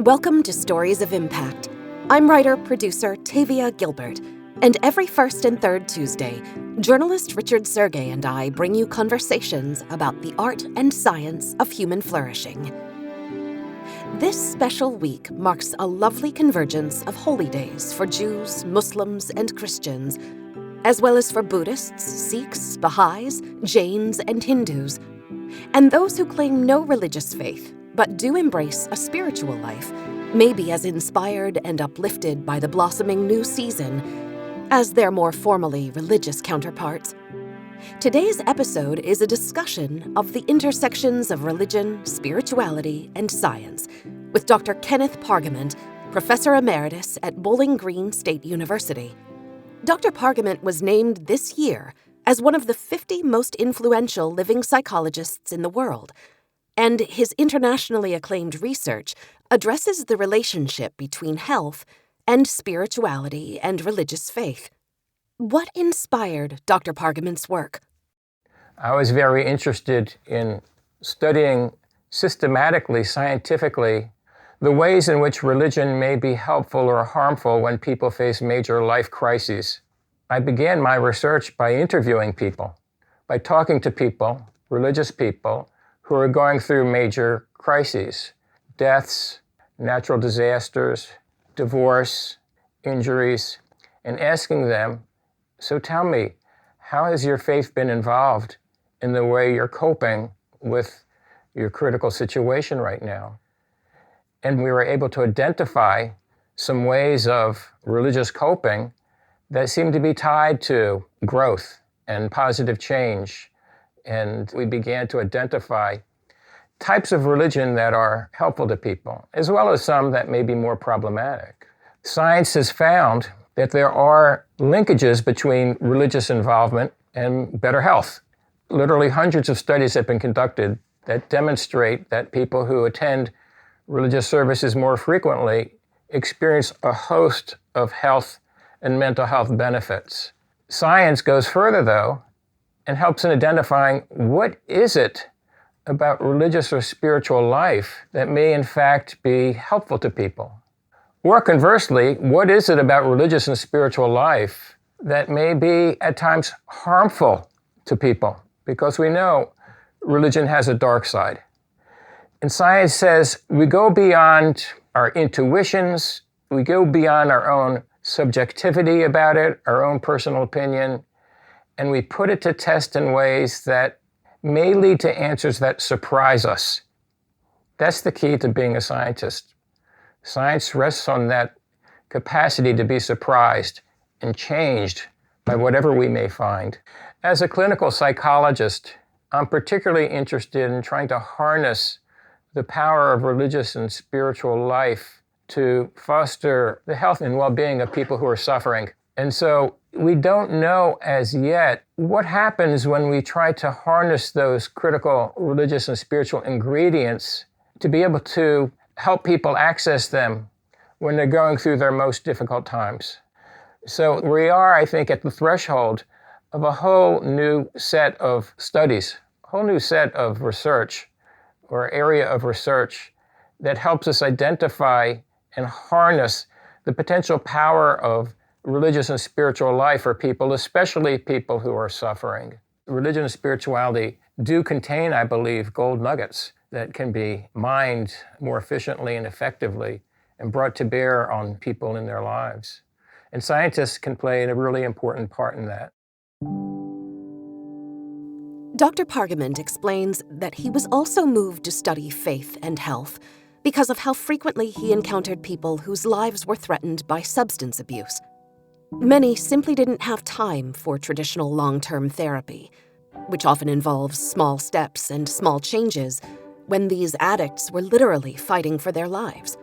Welcome to Stories of Impact. I'm writer-producer Tavia Gilbert, and every first and third Tuesday, journalist Richard Sergey and I bring you conversations about the art and science of human flourishing. This special week marks a lovely convergence of holy days for Jews, Muslims, and Christians, as well as for Buddhists, Sikhs, Baha'is, Jains, and Hindus, and those who claim no religious faith but do embrace a spiritual life, may be as inspired and uplifted by the blossoming new season as their more formally religious counterparts. Today's episode is a discussion of the intersections of religion, spirituality, and science with Dr. Kenneth Pargament, Professor Emeritus at Bowling Green State University. Dr. Pargament was named this year as one of the 50 most influential living psychologists in the world, and his internationally acclaimed research addresses the relationship between health and spirituality and religious faith. What inspired Dr. Pargament's work? I was very interested in studying systematically, scientifically, the ways in which religion may be helpful or harmful when people face major life crises. I began my research by interviewing people, by talking to people, religious people, who are going through major crises, deaths, natural disasters, divorce, injuries, and asking them, so tell me, how has your faith been involved in the way you're coping with your critical situation right now? And we were able to identify some ways of religious coping that seemed to be tied to growth and positive change. And we began to identify types of religion that are helpful to people, as well as some that may be more problematic. Science has found that there are linkages between religious involvement and better health. Literally hundreds of studies have been conducted that demonstrate that people who attend religious services more frequently experience a host of health and mental health benefits. Science goes further, though, and helps in identifying what is it about religious or spiritual life that may in fact be helpful to people. Or conversely, what is it about religious and spiritual life that may be at times harmful to people? Because we know religion has a dark side. And science says we go beyond our intuitions, we go beyond our own subjectivity about it, our own personal opinion, and we put it to test in ways that may lead to answers that surprise us. That's the key to being a scientist. Science rests on that capacity to be surprised and changed by whatever we may find. As a clinical psychologist, I'm particularly interested in trying to harness the power of religious and spiritual life to foster the health and well-being of people who are suffering. And so we don't know as yet what happens when we try to harness those critical religious and spiritual ingredients to be able to help people access them when they're going through their most difficult times. So we are, I think, at the threshold of a whole new set of studies, a whole new set of research or area of research that helps us identify and harness the potential power of religious and spiritual life for people, especially people who are suffering. Religion and spirituality do contain, I believe, gold nuggets that can be mined more efficiently and effectively and brought to bear on people in their lives. And scientists can play a really important part in that. Dr. Pargament explains that he was also moved to study faith and health because of how frequently he encountered people whose lives were threatened by substance abuse. Many simply didn't have time for traditional long-term therapy, which often involves small steps and small changes when these addicts were literally fighting for their lives.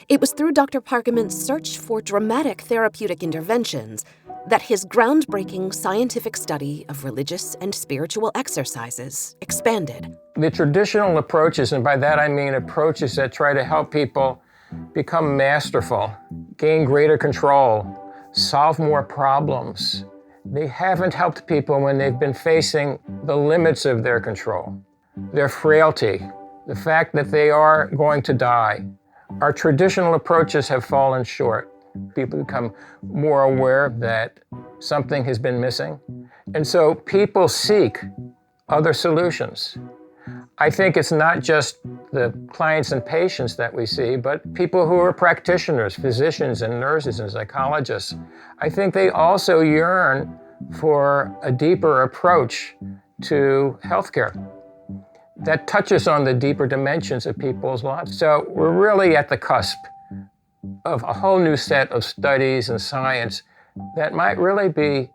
It was through Dr. Pargament's search for dramatic therapeutic interventions that his groundbreaking scientific study of religious and spiritual exercises expanded. The traditional approaches, and by that I mean approaches that try to help people become masterful, gain greater control, solve more problems. They haven't helped people when they've been facing the limits of their control, their frailty, the fact that they are going to die, Our traditional approaches have fallen short. People become more aware that something has been missing. And so people seek other solutions. I think it's not just the clients and patients that we see, but people who are practitioners, physicians and nurses and psychologists. I think they also yearn for a deeper approach to healthcare that touches on the deeper dimensions of people's lives. So we're really at the cusp of a whole new set of studies and science that might really be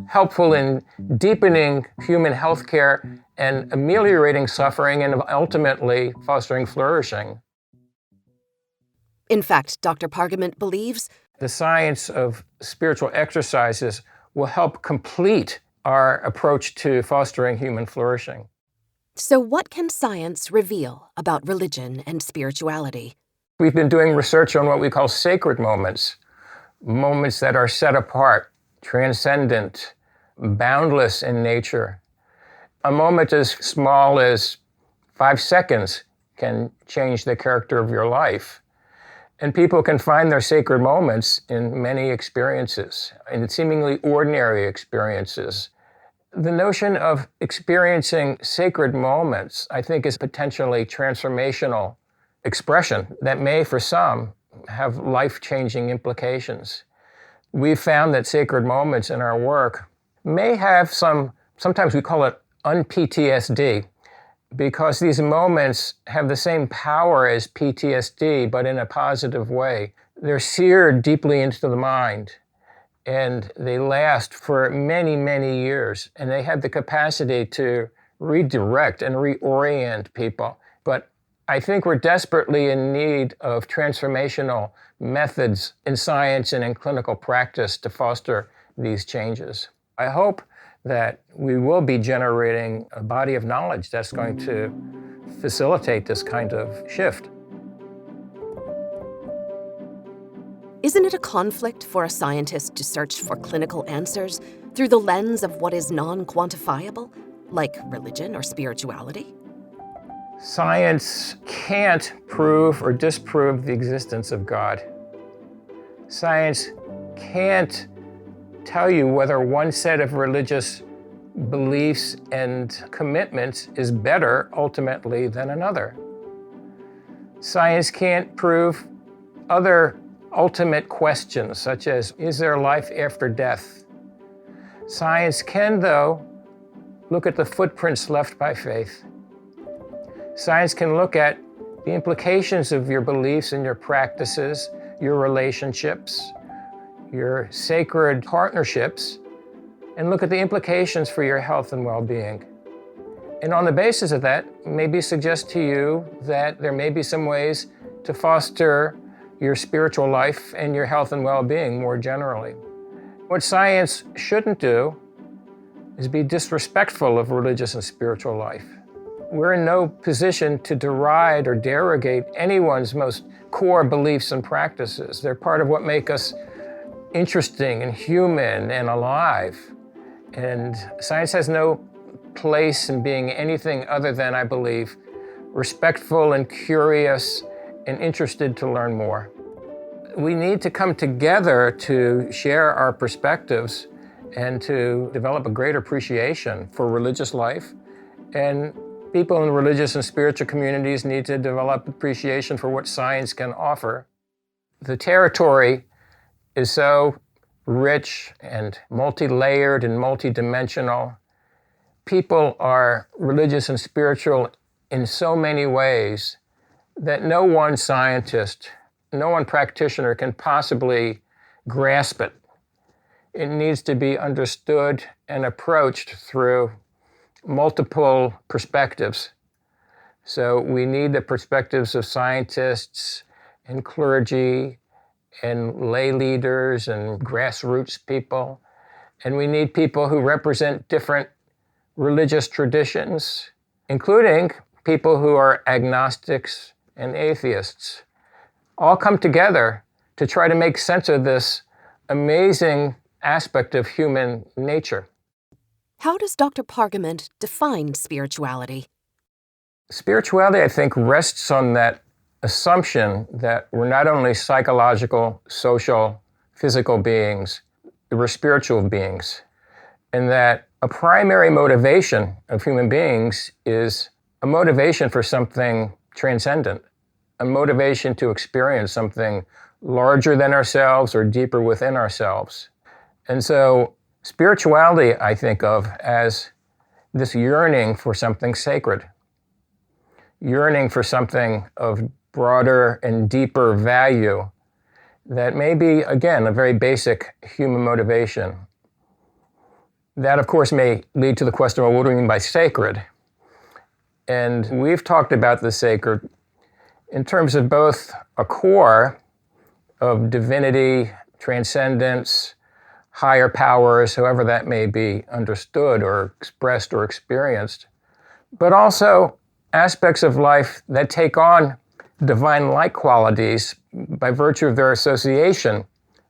helpful in deepening human healthcare and ameliorating suffering and ultimately fostering flourishing. In fact, Dr. Pargament believes the science of spiritual exercises will help complete our approach to fostering human flourishing. So what can science reveal about religion and spirituality? We've been doing research on what we call sacred moments, moments that are set apart, transcendent, boundless in nature. A moment as small as 5 seconds can change the character of your life. And people can find their sacred moments in many experiences, in seemingly ordinary experiences. The notion of experiencing sacred moments, I think, is potentially transformational expression that may, for some, have life-changing implications. We've found that sacred moments in our work may have sometimes we call it un-PTSD, because these moments have the same power as PTSD, but in a positive way. They're seared deeply into the mind, and they last for many, many years, and they have the capacity to redirect and reorient people. But I think we're desperately in need of transformational methods in science and in clinical practice to foster these changes. I hope that we will be generating a body of knowledge that's going to facilitate this kind of shift. Isn't it a conflict for a scientist to search for clinical answers through the lens of what is non-quantifiable, like religion or spirituality? Science can't prove or disprove the existence of God. Science can't tell you whether one set of religious beliefs and commitments is better ultimately than another. Science can't prove other ultimate questions, such as, is there life after death? Science can, though, look at the footprints left by faith. Science can look at the implications of your beliefs and your practices, your relationships, your sacred partnerships, and look at the implications for your health and well-being. And on the basis of that, maybe suggest to you that there may be some ways to foster your spiritual life and your health and well-being more generally. What science shouldn't do is be disrespectful of religious and spiritual life. We're in no position to deride or derogate anyone's most core beliefs and practices. They're part of what make us interesting and human and alive. And science has no place in being anything other than, I believe, respectful and curious and interested to learn more. We need to come together to share our perspectives and to develop a great appreciation for religious life. And people in religious and spiritual communities need to develop appreciation for what science can offer. The territory is so rich and multi-layered and multi-dimensional. People are religious and spiritual in so many ways that no one scientist, no one practitioner can possibly grasp it. It needs to be understood and approached through multiple perspectives. So we need the perspectives of scientists and clergy and lay leaders and grassroots people. And we need people who represent different religious traditions, including people who are agnostics and atheists, all come together to try to make sense of this amazing aspect of human nature. How does Dr. Pargament define spirituality? Spirituality, I think, rests on that assumption that we're not only psychological, social, physical beings, we're spiritual beings, and that a primary motivation of human beings is a motivation for something transcendent, a motivation to experience something larger than ourselves or deeper within ourselves. And so spirituality I think of as this yearning for something sacred, yearning for something of broader and deeper value that may be, again, a very basic human motivation. That, of course, may lead to the question, well, what do we mean by sacred? And we've talked about the sacred in terms of both a core of divinity, transcendence, higher powers, however that may be understood or expressed or experienced, but also aspects of life that take on divine-like qualities by virtue of their association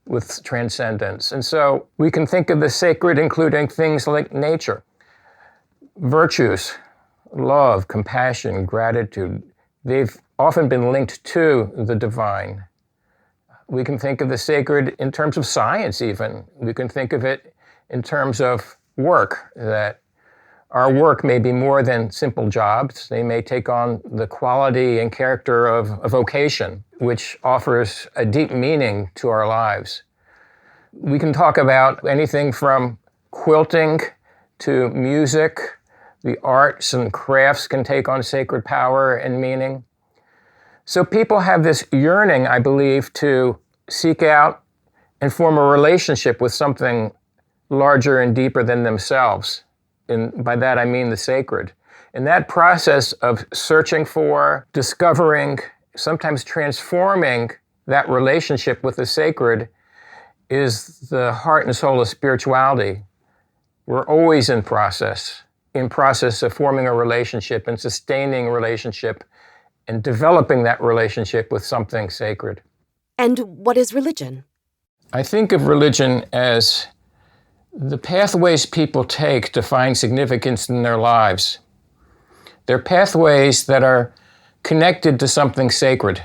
with transcendence. And so we can think of the sacred including things like nature, virtues, love, compassion, gratitude. They've often been linked to the divine. We can think of the sacred in terms of science even. We can think of it in terms of work, that our work may be more than simple jobs. They may take on the quality and character of a vocation, which offers a deep meaning to our lives. We can talk about anything from quilting to music. The arts and crafts can take on sacred power and meaning. So people have this yearning, I believe, to seek out and form a relationship with something larger and deeper than themselves. And by that I mean the sacred. And that process of searching for, discovering, sometimes transforming that relationship with the sacred is the heart and soul of spirituality. We're always in process of forming a relationship and sustaining a relationship and developing that relationship with something sacred. And what is religion? I think of religion as the pathways people take to find significance in their lives. They're pathways that are connected to something sacred,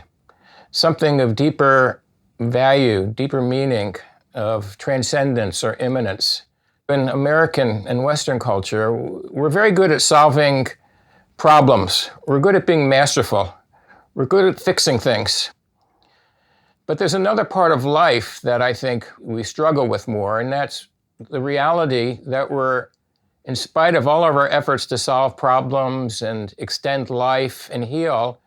something of deeper value, deeper meaning, of transcendence or immanence. In American and Western culture, we're very good at solving problems. We're good at being masterful. We're good at fixing things. But there's another part of life that I think we struggle with more, and that's the reality that we're, in spite of all of our efforts to solve problems and extend life and heal,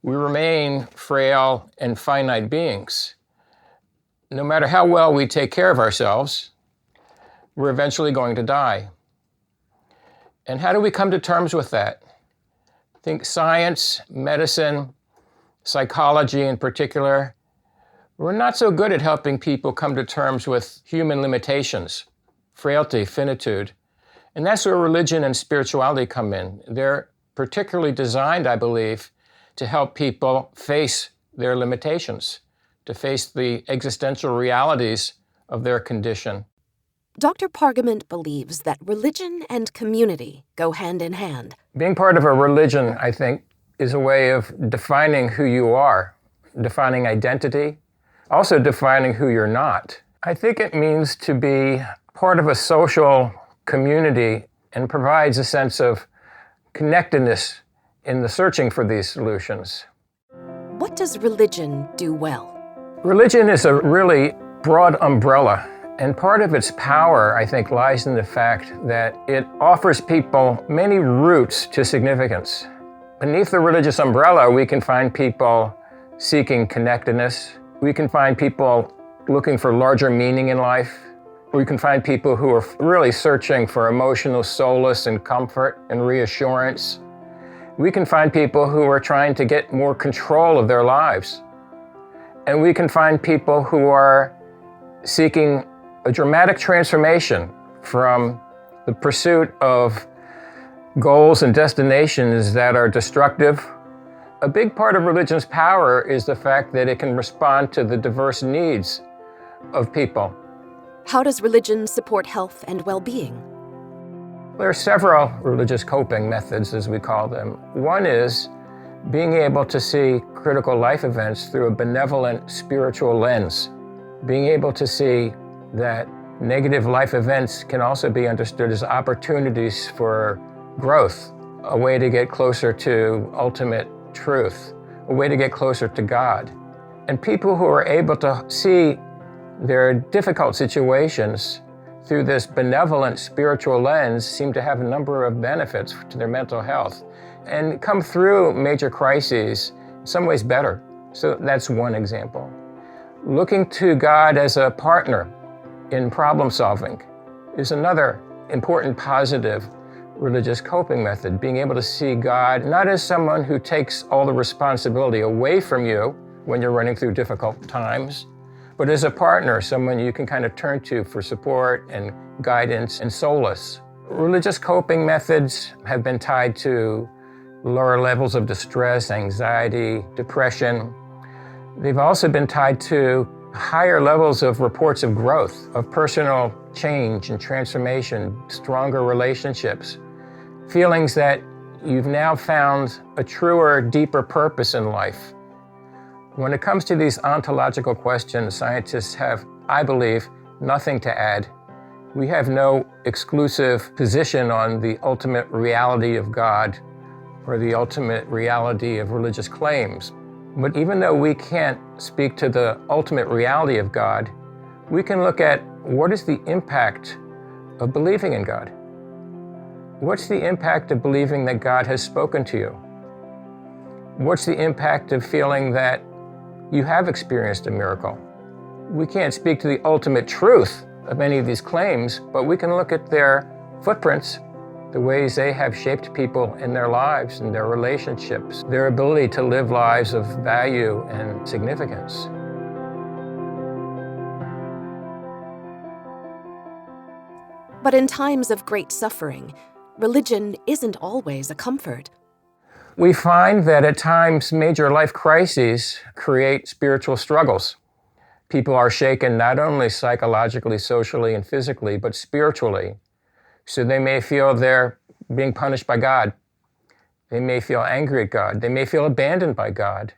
we remain frail and finite beings. No matter how well we take care of ourselves, we're eventually going to die. And how do we come to terms with that? I think science, medicine, psychology in particular, we're not so good at helping people come to terms with human limitations, frailty, finitude. And that's where religion and spirituality come in. They're particularly designed, I believe, to help people face their limitations, to face the existential realities of their condition. Dr. Pargament believes that religion and community go hand in hand. Being part of a religion, I think, is a way of defining who you are, defining identity, also defining who you're not. I think it means to be part of a social community and provides a sense of connectedness in the searching for these solutions. What does religion do well? Religion is a really broad umbrella, and part of its power, I think, lies in the fact that it offers people many routes to significance. Beneath the religious umbrella, we can find people seeking connectedness. We can find people looking for larger meaning in life. We can find people who are really searching for emotional solace and comfort and reassurance. We can find people who are trying to get more control of their lives. And we can find people who are seeking a dramatic transformation from the pursuit of goals and destinations that are destructive. A big part of religion's power is the fact that it can respond to the diverse needs of people. How does religion support health and well-being? There are several religious coping methods, as we call them. One is being able to see critical life events through a benevolent spiritual lens, being able to see that negative life events can also be understood as opportunities for growth, a way to get closer to ultimate truth, a way to get closer to God. And people who are able to see their difficult situations through this benevolent spiritual lens seem to have a number of benefits to their mental health and come through major crises in some ways better. So that's one example. Looking to God as a partner in problem solving is another important positive religious coping method, being able to see God not as someone who takes all the responsibility away from you when you're running through difficult times, but as a partner, someone you can kind of turn to for support and guidance and solace. Religious coping methods have been tied to lower levels of distress, anxiety, depression. They've also been tied to higher levels of reports of growth, of personal change and transformation, stronger relationships, feelings that you've now found a truer, deeper purpose in life. When it comes to these ontological questions, scientists have, I believe, nothing to add. We have no exclusive position on the ultimate reality of God or the ultimate reality of religious claims. But even though we can't speak to the ultimate reality of God, we can look at what is the impact of believing in God. What's the impact of believing that God has spoken to you? What's the impact of feeling that you have experienced a miracle? We can't speak to the ultimate truth of any of these claims, but we can look at their footprints, the ways they have shaped people in their lives and their relationships, their ability to live lives of value and significance. But in times of great suffering, religion isn't always a comfort. We find that at times major life crises create spiritual struggles. People are shaken not only psychologically, socially, and physically, but spiritually. So they may feel they're being punished by God. They may feel angry at God. They may feel abandoned by God.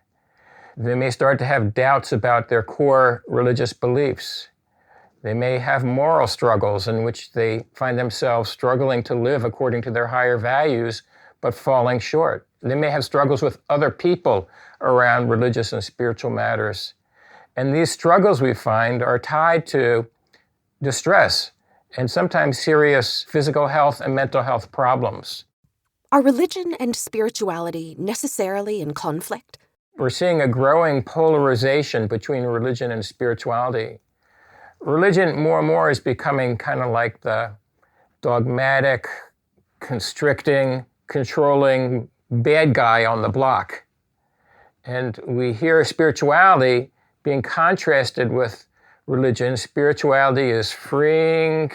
They may start to have doubts about their core religious beliefs. They may have moral struggles in which they find themselves struggling to live according to their higher values, but falling short. They may have struggles with other people around religious and spiritual matters. And these struggles, we find, are tied to distress and sometimes serious physical health and mental health problems. Are religion and spirituality necessarily in conflict? We're seeing a growing polarization between religion and spirituality. Religion more and more is becoming kind of like the dogmatic, constricting, controlling bad guy on the block. And we hear spirituality being contrasted with religion. Spirituality is freeing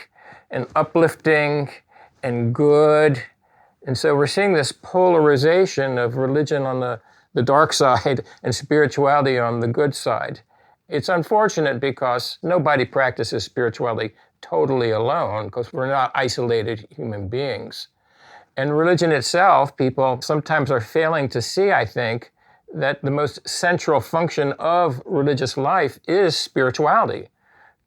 and uplifting and good. And so we're seeing this polarization of religion on the dark side and spirituality on the good side. It's unfortunate because nobody practices spirituality totally alone, because we're not isolated human beings. And religion itself, people sometimes are failing to see, I think, that the most central function of religious life is spirituality.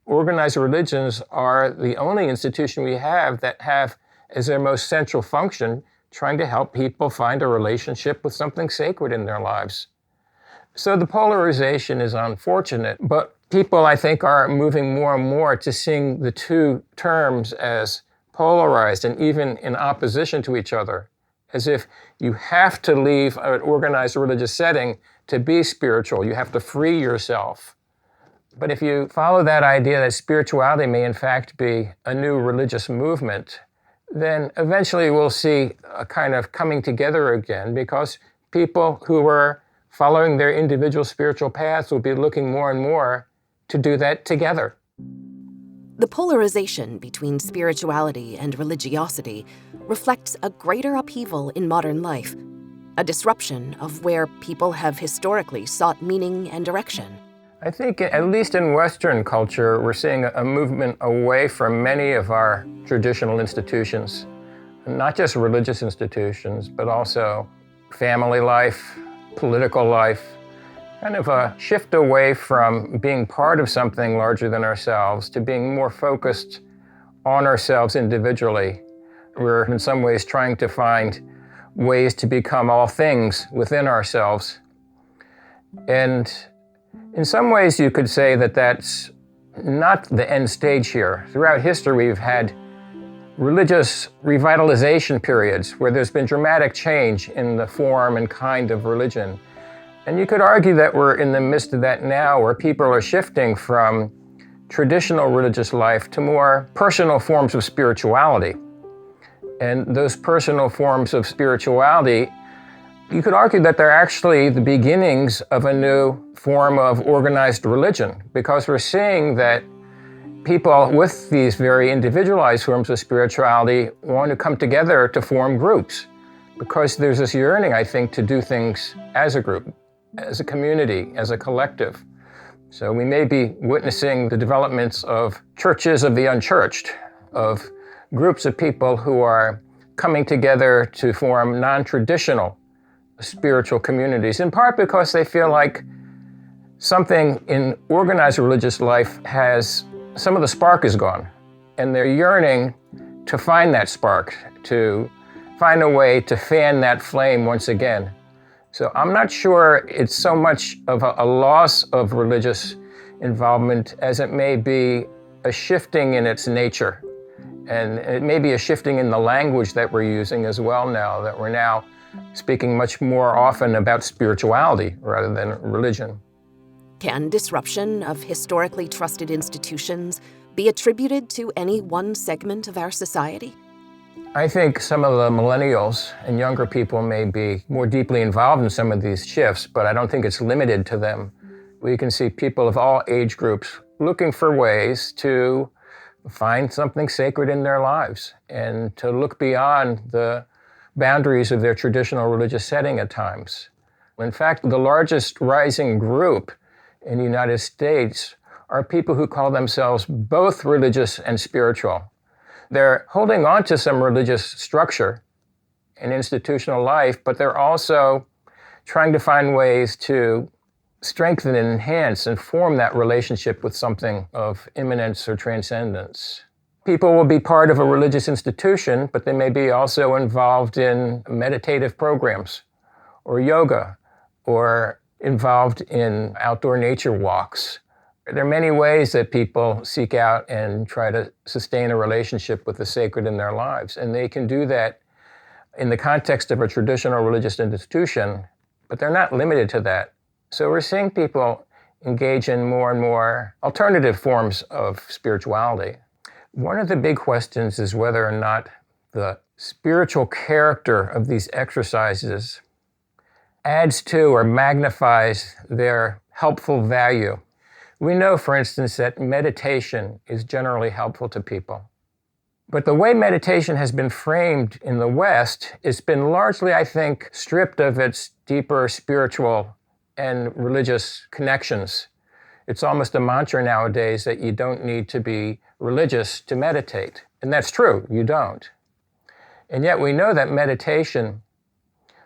Organized religions are the only institution we have that have as their most central function trying to help people find a relationship with something sacred in their lives. So the polarization is unfortunate, but people, I think, are moving more and more to seeing the two terms as polarized and even in opposition to each other, as if you have to leave an organized religious setting to be spiritual. You have to free yourself. But if you follow that idea that spirituality may in fact be a new religious movement, then eventually we'll see a kind of coming together again, because people who are following their individual spiritual paths will be looking more and more to do that together. The polarization between spirituality and religiosity reflects a greater upheaval in modern life, a disruption of where people have historically sought meaning and direction. I think, at least in Western culture, we're seeing a movement away from many of our traditional institutions, not just religious institutions, but also family life, political life, kind of a shift away from being part of something larger than ourselves to being more focused on ourselves individually. We're in some ways trying to find ways to become all things within ourselves. And in some ways you could say that that's not the end stage here. Throughout history we've had religious revitalization periods where there's been dramatic change in the form and kind of religion. And you could argue that we're in the midst of that now, where people are shifting from traditional religious life to more personal forms of spirituality. And those personal forms of spirituality, you could argue that they're actually the beginnings of a new form of organized religion, because we're seeing that people with these very individualized forms of spirituality want to come together to form groups, because there's this yearning, I think, to do things as a group, as a community, as a collective. So we may be witnessing the developments of churches of the unchurched, of groups of people who are coming together to form non-traditional spiritual communities, in part because they feel like something in organized religious life has, some of the spark is gone, and they're yearning to find that spark, to find a way to fan that flame once again. So I'm not sure it's so much of a loss of religious involvement as it may be a shifting in its nature. And it may be a shifting in the language that we're using as well now, that we're now speaking much more often about spirituality rather than religion. Can disruption of historically trusted institutions be attributed to any one segment of our society? I think some of the millennials and younger people may be more deeply involved in some of these shifts, but I don't think it's limited to them. We can see people of all age groups looking for ways to find something sacred in their lives and to look beyond the boundaries of their traditional religious setting at times. In fact, the largest rising group in the United States are people who call themselves both religious and spiritual. They're holding on to some religious structure and institutional life, but they're also trying to find ways to strengthen and enhance and form that relationship with something of immanence or transcendence. People will be part of a religious institution, but they may be also involved in meditative programs or yoga or involved in outdoor nature walks. There are many ways that people seek out and try to sustain a relationship with the sacred in their lives, and they can do that in the context of a traditional religious institution, but they're not limited to that. So we're seeing people engage in more and more alternative forms of spirituality. One of the big questions is whether or not the spiritual character of these exercises adds to or magnifies their helpful value. We know, for instance, that meditation is generally helpful to people. But the way meditation has been framed in the West, it's been largely, I think, stripped of its deeper spiritual and religious connections. It's almost a mantra nowadays that you don't need to be religious to meditate. And that's true, you don't. And yet we know that meditation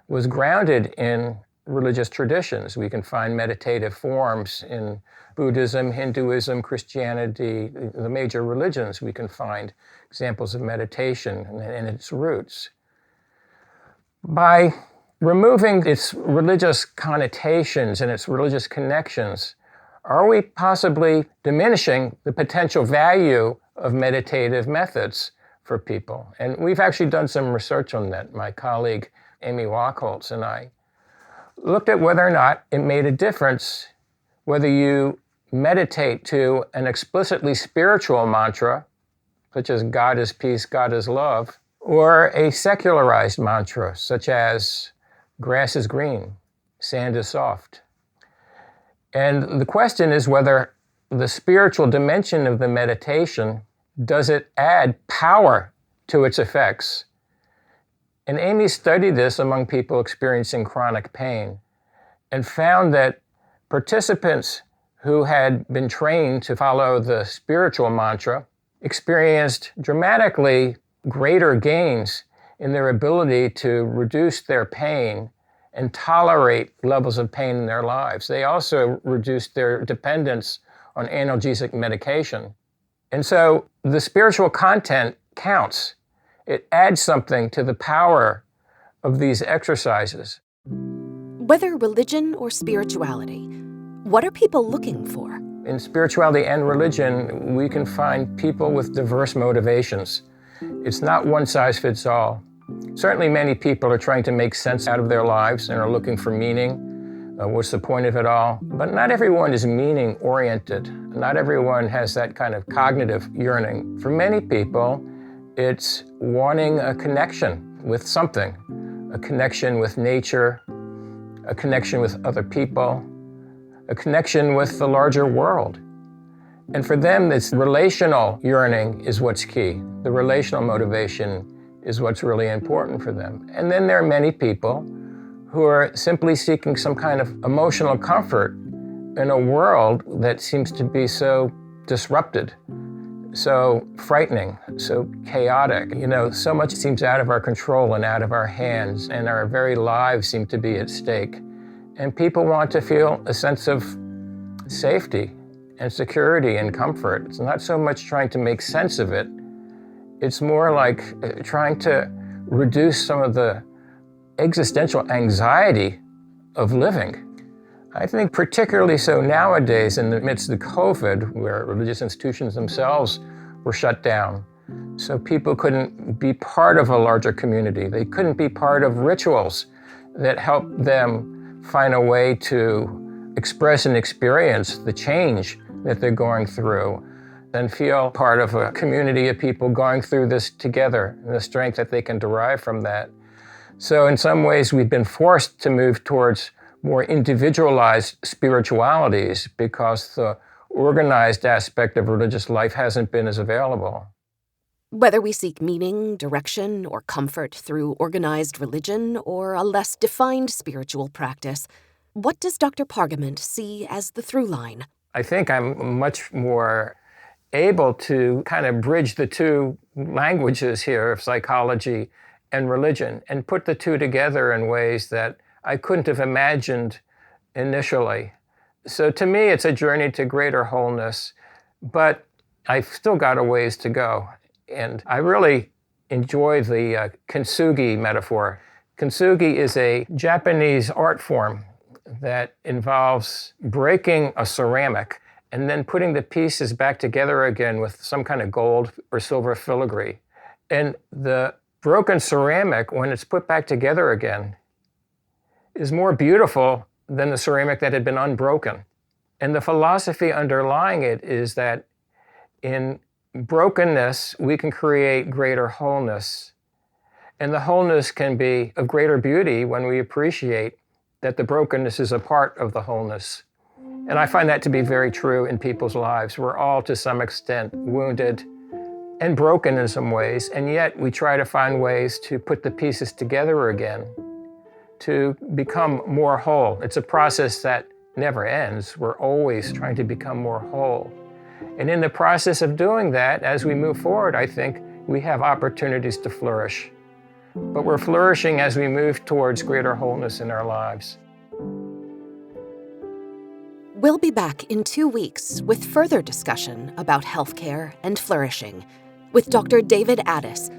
was grounded in religious traditions. We can find meditative forms in Buddhism, Hinduism, Christianity, the major religions. We can find examples of meditation and its roots. By removing its religious connotations and its religious connections, are we possibly diminishing the potential value of meditative methods for people? And we've actually done some research on that. My colleague, Amy Wachholz, and I looked at whether or not it made a difference whether you meditate to an explicitly spiritual mantra, such as God is peace, God is love, or a secularized mantra, such as grass is green, sand is soft. And the question is whether the spiritual dimension of the meditation, does it add power to its effects? And Amy studied this among people experiencing chronic pain and found that participants who had been trained to follow the spiritual mantra experienced dramatically greater gains in their ability to reduce their pain and tolerate levels of pain in their lives. They also reduce their dependence on analgesic medication. And so the spiritual content counts. It adds something to the power of these exercises. Whether religion or spirituality, what are people looking for? In spirituality and religion, we can find people with diverse motivations. It's not one size fits all. Certainly many people are trying to make sense out of their lives and are looking for meaning. What's the point of it all? But not everyone is meaning-oriented. Not everyone has that kind of cognitive yearning. For many people, it's wanting a connection with something, a connection with nature, a connection with other people, a connection with the larger world. And for them, this relational yearning is what's key. The relational motivation is what's really important for them. And then there are many people who are simply seeking some kind of emotional comfort in a world that seems to be so disrupted, so frightening, so chaotic. So much seems out of our control and out of our hands, and our very lives seem to be at stake. And people want to feel a sense of safety and security and comfort. It's not so much trying to make sense of it. It's more like trying to reduce some of the existential anxiety of living. I think particularly so nowadays in the midst of COVID, where religious institutions themselves were shut down. So people couldn't be part of a larger community. They couldn't be part of rituals that helped them find a way to express and experience the change that they're going through and feel part of a community of people going through this together and the strength that they can derive from that. So in some ways, we've been forced to move towards more individualized spiritualities because the organized aspect of religious life hasn't been as available. Whether we seek meaning, direction, or comfort through organized religion or a less defined spiritual practice, what does Dr. Pargament see as the through line? I think I'm much more able to kind of bridge the two languages here of psychology and religion and put the two together in ways that I couldn't have imagined initially. So to me, it's a journey to greater wholeness, but I've still got a ways to go. And I really enjoy the kintsugi metaphor. Kintsugi is a Japanese art form that involves breaking a ceramic and then putting the pieces back together again with some kind of gold or silver filigree. And the broken ceramic, when it's put back together again, is more beautiful than the ceramic that had been unbroken. And the philosophy underlying it is that in brokenness, we can create greater wholeness. And the wholeness can be of greater beauty when we appreciate that the brokenness is a part of the wholeness. And I find that to be very true in people's lives. We're all, to some extent, wounded and broken in some ways, and yet we try to find ways to put the pieces together again, to become more whole. It's a process that never ends. We're always trying to become more whole. And in the process of doing that, as we move forward, I think we have opportunities to flourish. But we're flourishing as we move towards greater wholeness in our lives. We'll be back in 2 weeks with further discussion about healthcare and flourishing with Dr. David Addis,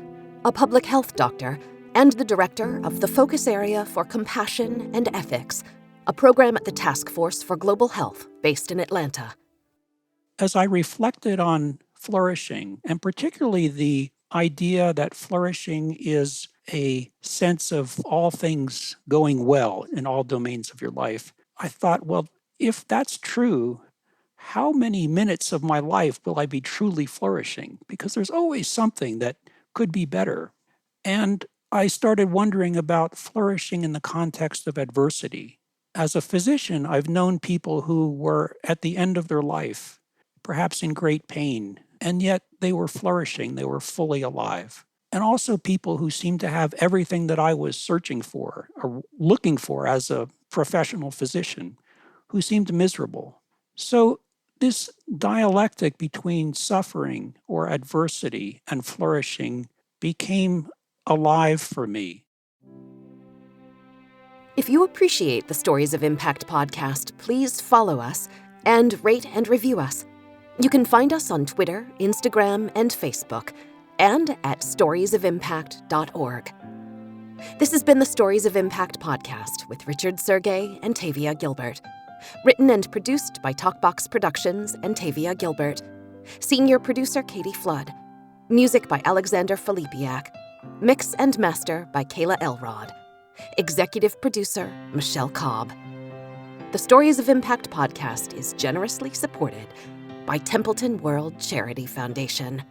a public health doctor and the director of the Focus Area for Compassion and Ethics, a program at the Task Force for Global Health based in Atlanta. As I reflected on flourishing, and particularly the idea that flourishing is a sense of all things going well in all domains of your life, I thought, well, if that's true, how many minutes of my life will I be truly flourishing? Because there's always something that could be better. And I started wondering about flourishing in the context of adversity. As a physician, I've known people who were at the end of their life, perhaps in great pain, and yet they were flourishing, they were fully alive. And also people who seemed to have everything that I was searching for or looking for as a professional physician, who seemed miserable. So this dialectic between suffering or adversity and flourishing became alive for me. If you appreciate the Stories of Impact podcast, please follow us and rate and review us. You can find us on Twitter, Instagram, and Facebook, and at storiesofimpact.org. This has been the Stories of Impact podcast with Richard Sergey and Tavia Gilbert. Written and produced by Talkbox Productions and Tavia Gilbert. Senior producer Katie Flood. Music by Alexander Filipiak. Mix and master by Kayla Elrod. Executive producer Michelle Cobb. The Stories of Impact podcast is generously supported by Templeton World Charity Foundation.